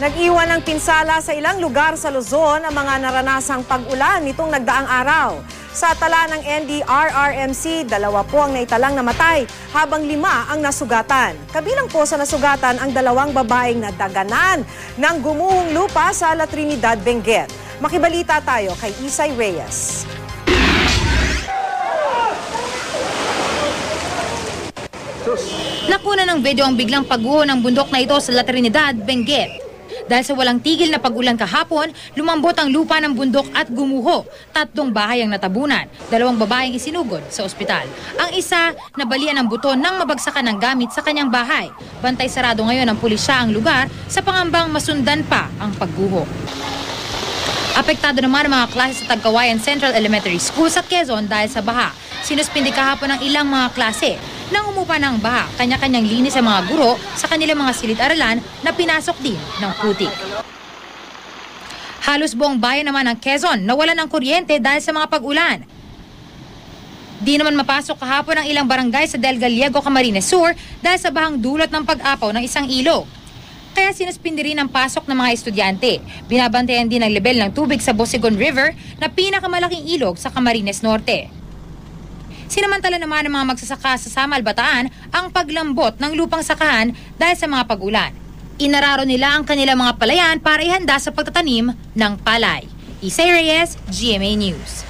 Nag-iwan ng pinsala sa ilang lugar sa Luzon ang mga naranasang pag-ulan nitong nagdaang araw. Sa tala ng NDRRMC, 2 ang naitalang namatay habang 5 ang nasugatan. Kabilang po sa nasugatan ang 2 babaeng nadaganan ng gumuhong lupa sa La Trinidad, Benguet. Makibalita tayo kay Isay Reyes. Nakuna ng video ang biglang pagguho ng bundok na ito sa La Trinidad, Benguet. Dahil sa walang tigil na pag-ulan kahapon, lumambot ang lupa ng bundok at gumuho. 3 bahay ang natabunan, 2 babaeng isinugod sa ospital. Ang isa, nabalian ng buto nang mabagsakan ng gamit sa kanyang bahay. Bantay sarado ngayon ng pulisya ang lugar sa pangambang masundan pa ang pagguho. Apektado naman ang mga klase sa Tagkawayan Central Elementary School sa Quezon dahil sa baha. Sinuspindi kahapon ang ilang mga klase. Nang umupa ng baha, kanya-kanyang linis ang mga guro sa kanilang mga silid-aralan na pinasok din ng putik. Halos buong bayan naman ng Quezon nawalan ng kuryente dahil sa mga pag-ulan. Di naman mapasok kahapon ang ilang barangay sa Del Gallego, Camarines Sur dahil sa bahang dulot ng pag-apaw ng isang ilog. Kaya sinuspindi rin ang pasok ng mga estudyante. Binabantayan din ang level ng tubig sa Bosigon River na pinakamalaking ilog sa Camarines Norte. Sinamantala naman ng mga magsasaka sa Samal, Bataan ang paglambot ng lupang sakahan dahil sa mga pag-ulan. Inararo nila ang kanilang mga palayan para ihanda sa pagtatanim ng palay. Isay Reyes, GMA News.